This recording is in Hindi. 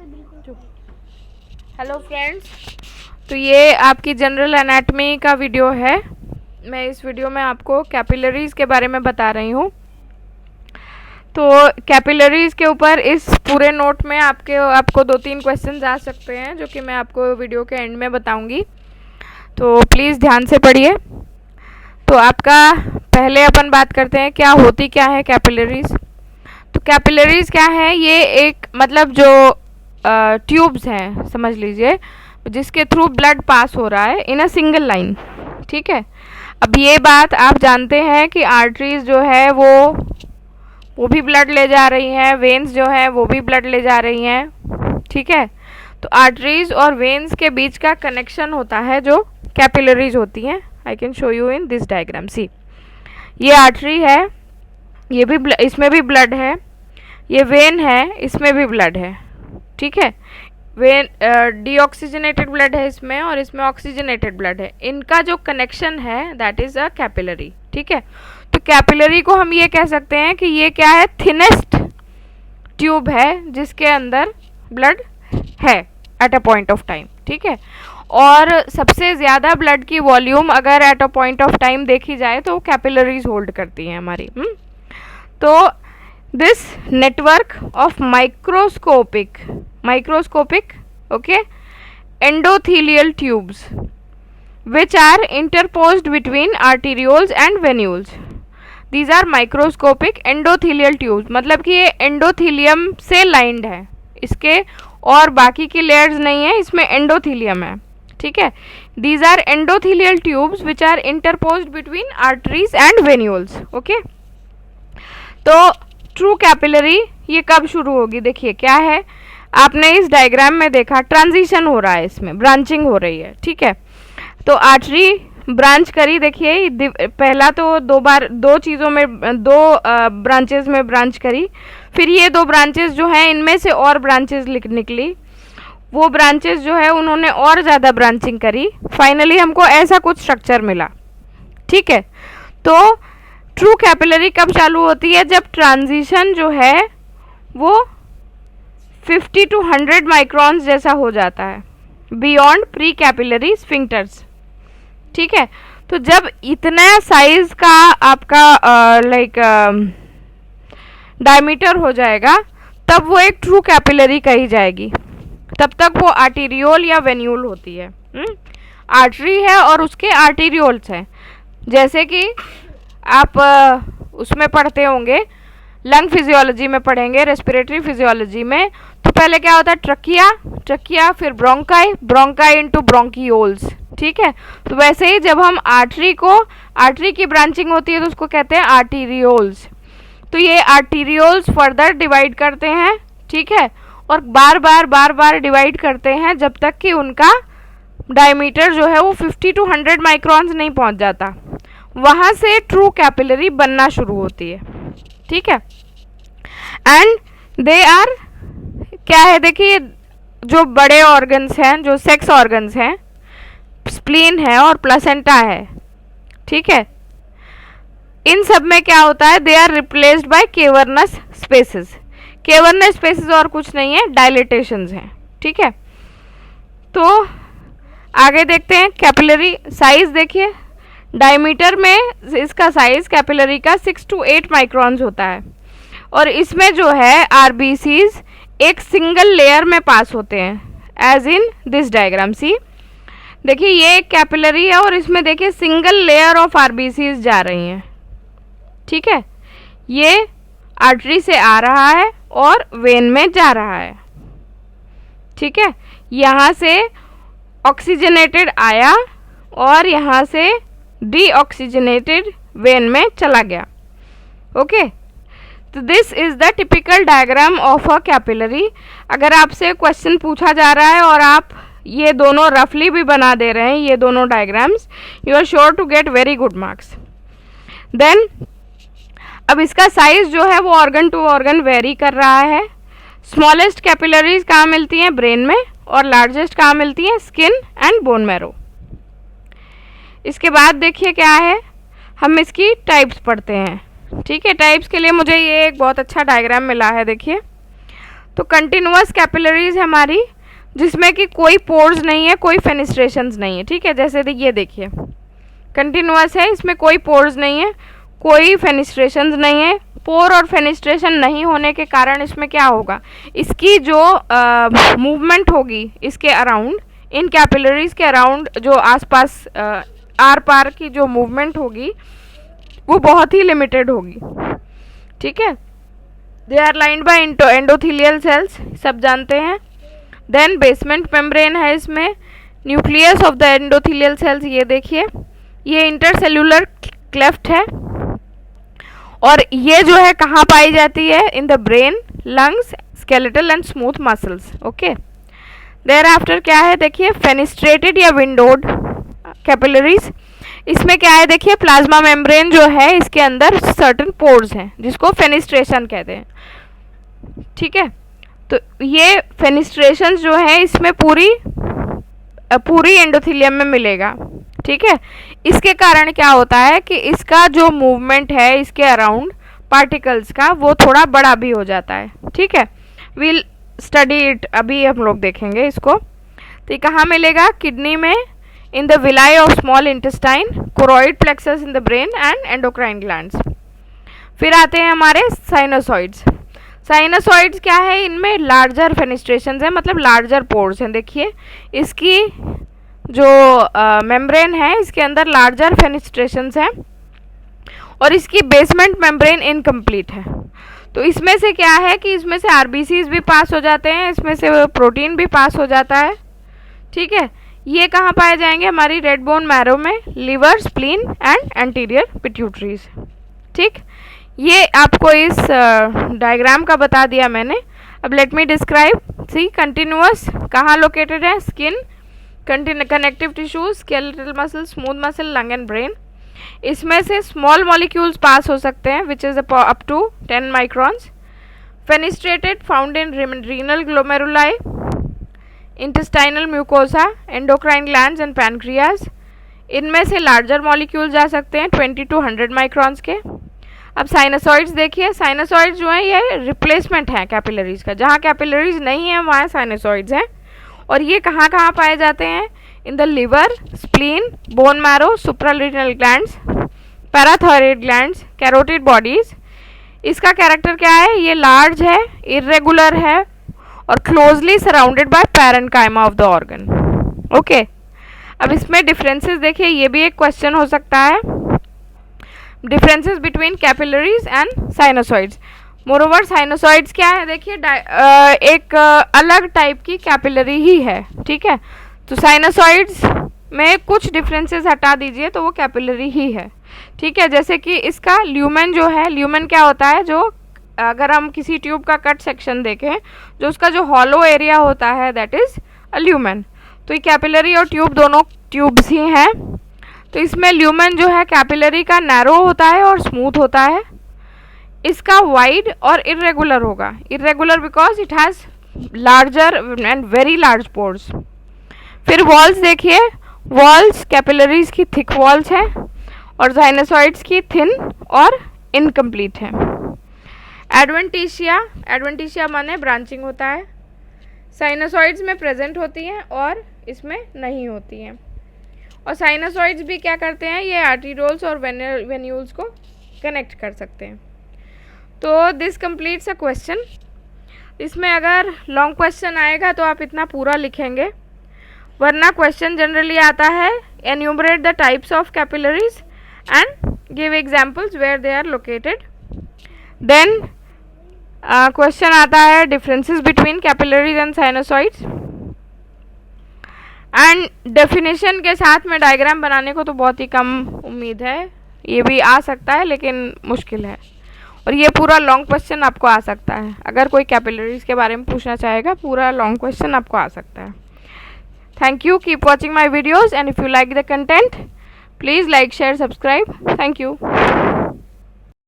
हेलो फ्रेंड्स, तो ये आपकी जनरल एनाटमी का वीडियो है। मैं इस वीडियो में आपको कैपिलरीज के बारे में बता रही हूँ। तो कैपिलरीज के ऊपर इस पूरे नोट में आपको 2-3 क्वेश्चंस आ सकते हैं, जो कि मैं आपको वीडियो के एंड में बताऊंगी। तो प्लीज़ ध्यान से पढ़िए। तो आपका पहले अपन बात करते हैं क्या होती क्या है कैपिलरीज। तो कैपिलरीज क्या है, ये एक मतलब जो ट्यूब्स हैं समझ लीजिए, जिसके थ्रू ब्लड पास हो रहा है इन अ सिंगल लाइन। ठीक है, अब ये बात आप जानते हैं कि आर्टरीज जो है वो भी ब्लड ले जा रही हैं, वेन्स जो है वो भी ब्लड ले जा रही हैं। ठीक है, तो आर्टरीज और वेन्स के बीच का कनेक्शन होता है जो कैपिलरीज होती हैं। I can show you in this diagram. See, ये आर्टरी है, ये भी इसमें भी ब्लड है। ये वेन है, इसमें भी ब्लड है। ठीक है, वेन डीऑक्सीजनेटेड ब्लड है इसमें, और इसमें ऑक्सीजनेटेड ब्लड है। इनका जो कनेक्शन है दैट इज अ कैपिलरी। ठीक है, तो कैपिलरी को हम ये कह सकते हैं कि ये क्या है, थिनेस्ट ट्यूब है जिसके अंदर ब्लड है at a point of time. ठीक है, और सबसे ज़्यादा ब्लड की वॉल्यूम अगर at a point of time देखी जाए तो कैपिलरीज होल्ड करती हैं हमारी। तो this network of microscopic endothelial tubes which are interposed between arterioles and venules, these are microscopic endothelial tubes। मतलब कि ये एंडोथीलियम से लाइंड है, इसके और बाकी की लेयर्स नहीं है, इसमें एंडोथीलियम है। ठीक है, these are endothelial tubes which are interposed between arteries and venules। Okay, तो ट्रू कैपिलरी ये कब शुरू होगी, देखिए क्या है, आपने इस डायग्राम में देखा ट्रांजिशन हो रहा है, इसमें ब्रांचिंग हो रही है। ठीक है, तो आर्टरी ब्रांच करी, देखिए पहला तो दो चीज़ों में दो ब्रांचेस में ब्रांच करी, फिर ये दो ब्रांचेस जो हैं इनमें से और ब्रांचेस निकली, वो ब्रांचेस जो है उन्होंने और ज़्यादा ब्रांचिंग करी, फाइनली हमको ऐसा कुछ स्ट्रक्चर मिला। ठीक है, तो ट्रू कैपिलरी कब चालू होती है, जब ट्रांजिशन जो है वो 50 to 100 माइक्रॉन्स जैसा हो जाता है बियॉन्ड प्री कैपिलरी स्फिंक्टर्स। ठीक है, तो जब इतना साइज का आपका डायमीटर हो जाएगा तब वो एक ट्रू कैपिलरी कही जाएगी। तब तक वो आर्टीरियोल या वेन्यूल होती है। आर्टरी है और उसके आर्टीरियोल्स हैं, जैसे कि आप उसमें पढ़ते होंगे, लंग फिजियोलॉजी में पढ़ेंगे, रेस्पिरेटरी फिजियोलॉजी में। तो पहले क्या होता है, ट्रकिया, फिर ब्रोंकाई इनटू ब्रोंकियोल्स। ठीक है, तो वैसे ही जब हम आर्टरी की ब्रांचिंग होती है तो उसको कहते हैं आर्टीरियोल्स। तो ये आर्टीरियोल्स फर्दर डिवाइड करते हैं। ठीक है, और बार बार डिवाइड करते हैं जब तक कि उनका डायमीटर जो है वो 50 to 100 माइक्रॉन्स नहीं पहुंच जाता, वहाँ से ट्रू कैपिलरी बनना शुरू होती है। ठीक है, एंड दे आर क्या है, देखिए जो बड़े ऑर्गन्स हैं, जो सेक्स ऑर्गन्स हैं, स्प्लीन है और प्लेसेंटा है। ठीक है, इन सब में क्या होता है, they are replaced by cavernous spaces. Cavernous spaces और कुछ नहीं है, डायलेटेशंस हैं। ठीक है, तो आगे देखते हैं कैपिलरी साइज। देखिए डायमीटर में इसका साइज कैपिलरी का 6 to 8 माइक्रॉन्स होता है, और इसमें जो है आरबीसीज एक सिंगल लेयर में पास होते हैं, एज इन दिस डायग्राम। सी, देखिए ये एक कैपिलरी है और इसमें देखिए सिंगल लेयर ऑफ आरबीसीज जा रही हैं। ठीक है, ये आर्टरी से आ रहा है और वेन में जा रहा है। ठीक है, यहाँ से ऑक्सीजनेटेड आया और यहाँ से डीऑक्सीजनेटेड वेन में चला गया। ओके, तो this is the typical diagram of a capillary. अगर आपसे क्वेश्चन पूछा जा रहा है और आप ये दोनों रफली भी बना दे रहे हैं, ये दोनों diagrams, you are sure to get very good marks. Then अब इसका साइज जो है वो ऑर्गन टू ऑर्गन वेरी कर रहा है। स्मॉलेस्ट कैपिलरीज कहाँ मिलती हैं, ब्रेन में, और लार्जेस्ट कहाँ मिलती हैं, स्किन एंड बोन मैरो। इसके बाद देखिए क्या है, हम इसकी टाइप्स पढ़ते हैं। ठीक है, टाइप्स के लिए मुझे ये एक बहुत अच्छा डायग्राम मिला है, देखिए। तो कंटिन्यूअस कैपिलरीज है हमारी, जिसमें कि कोई पोर्स नहीं है, कोई फेनिस्ट्रेशंस नहीं है, ठीक है। जैसे ये देखिए कंटिन्यूअस है, इसमें कोई पोर्स नहीं है, कोई फेनिस्ट्रेशंस नहीं है। पोर और फेनिस्ट्रेशन नहीं होने के कारण इसमें क्या होगा, इसकी जो मूवमेंट होगी इसके अराउंड, इन कैपिलरीज के अराउंड जो आसपास आर पार की जो मूवमेंट होगी वो बहुत ही लिमिटेड होगी, ठीक है। They are lined by endothelial cells, सब जानते हैं। देन बेसमेंट मेम्ब्रेन है इसमें, nucleus of the endothelial cells, ये देखिए ये इंटरसेल्यूलर क्लेफ्ट है, और ये जो है कहाँ पाई जाती है, in the brain, lungs, skeletal and smooth muscles, okay. Thereafter क्या है, देखिए फेनिस्ट्रेटेड या विंडोड कैपिलरीज, इसमें क्या है, देखिए प्लाज्मा मेम्ब्रेन जो है इसके अंदर सर्टेन पोर्स हैं जिसको फेनिस्ट्रेशन कहते हैं, ठीक है। तो ये फेनिस्ट्रेशन जो है इसमें पूरी एंडोथेलियम में मिलेगा, ठीक है। इसके कारण क्या होता है कि इसका जो मूवमेंट है इसके अराउंड पार्टिकल्स का वो थोड़ा बड़ा भी हो जाता है, ठीक है। विल स्टडी इट, अभी हम लोग देखेंगे इसको। तो ये कहाँ मिलेगा, किडनी में, in the villi of small intestine, choroid plexus in the brain and endocrine glands. फिर आते हैं हमारे साइनोसॉइड्स। साइनोसॉइड्स क्या है, इनमें लार्जर फेनिस्ट्रेशंस है, मतलब लार्जर पोर्स हैं। देखिए इसकी जो मेम्ब्रेन है इसके अंदर लार्जर फेनिस्ट्रेशंस है, और इसकी बेसमेंट मेम्ब्रेन इनकम्प्लीट है। तो इसमें से क्या है कि इसमें से आरबीसीज भी पास हो जाते हैं, इसमें से प्रोटीन भी पास हो जाता है, ठीक है। ये कहाँ पाए जाएंगे, हमारी रेड बोन मैरो में, लिवर, स्प्लीन एंड एंटीरियर पिट्यूटरीज, ठीक। ये आपको इस डायग्राम का बता दिया मैंने। अब let me describe. See continuous कहाँ लोकेटेड है, skin, connective tissues, skeletal muscle, smooth muscle, lung and brain. इसमें से स्मॉल मॉलिक्यूल्स पास हो सकते हैं which is up to 10 microns. Fenestrated found in renal glomeruli, intestinal mucosa, endocrine glands and pancreas. इनमें से लार्जर मॉलिक्यूल जा सकते हैं 20 to 100 माइक्रॉन्स के। अब साइनोसॉइड्स देखिए, साइनोसॉइड्स जो है ये रिप्लेसमेंट है कैपिलरीज का, जहाँ कैपिलरीज नहीं है वहाँ साइनोसॉइड्स हैं। और ये कहाँ कहाँ पाए जाते हैं, in the liver, spleen, bone marrow, suprarenal glands, parathyroid glands, carotid bodies. इसका कैरेक्टर क्या है, ये लार्ज है, इरेगुलर है और closely surrounded by parenchyma of the organ, okay. अब इसमें डिफरेंसेस देखिए, ये भी एक क्वेश्चन हो सकता है, differences between capillaries and sinusoids. Moreover sinusoids क्या है, देखिए एक अलग टाइप की कैपिलरी ही है, ठीक है। तो साइनोसॉइड्स में कुछ डिफरेंसेस हटा दीजिए तो वो कैपिलरी ही है, ठीक है। जैसे कि इसका ल्यूमेन जो है, ल्यूमेन क्या होता है, जो अगर हम किसी ट्यूब का कट सेक्शन देखें, जो उसका जो हॉलो एरिया होता है दैट इज अ ल्यूमेन। तो ये कैपिलरी और ट्यूब दोनों ट्यूब्स ही हैं। तो इसमें ल्यूमेन जो है कैपिलरी का नैरो होता है और स्मूथ होता है। इसका वाइड और इरेगुलर होगा, irregular because it has larger and very large pores. फिर वॉल्स देखिए, वॉल्स कैपिलरीज की थिक वॉल्स हैं और साइनोसॉइड्स की थिन और इनकम्प्लीट है। एडवेंटिशिया, एडवेंटिशिया माने ब्रांचिंग होता है, साइनोसॉइड्स में प्रेजेंट होती हैं और इसमें नहीं होती हैं। और साइनोसॉइड्स भी क्या करते हैं, ये आर्टेरियोल्स और वेन्यूल्स को कनेक्ट कर सकते हैं। तो दिस कंप्लीट्स अ क्वेश्चन। इसमें अगर लॉन्ग क्वेश्चन आएगा तो आप इतना पूरा लिखेंगे, वरना क्वेश्चन जनरली आता है enumerate the types of capillaries and give examples where they are located. Then question आता है differences between capillaries and sinusoids, and definition के साथ में डायग्राम बनाने को तो बहुत ही कम उम्मीद है, ये भी आ सकता है लेकिन मुश्किल है। और ये पूरा लॉन्ग क्वेश्चन आपको आ सकता है, अगर कोई कैपिलरीज के बारे में पूछना चाहेगा पूरा लॉन्ग क्वेश्चन आपको आ सकता है। Thank you, keep watching my videos, and if you like the content please like, share, subscribe. Thank you.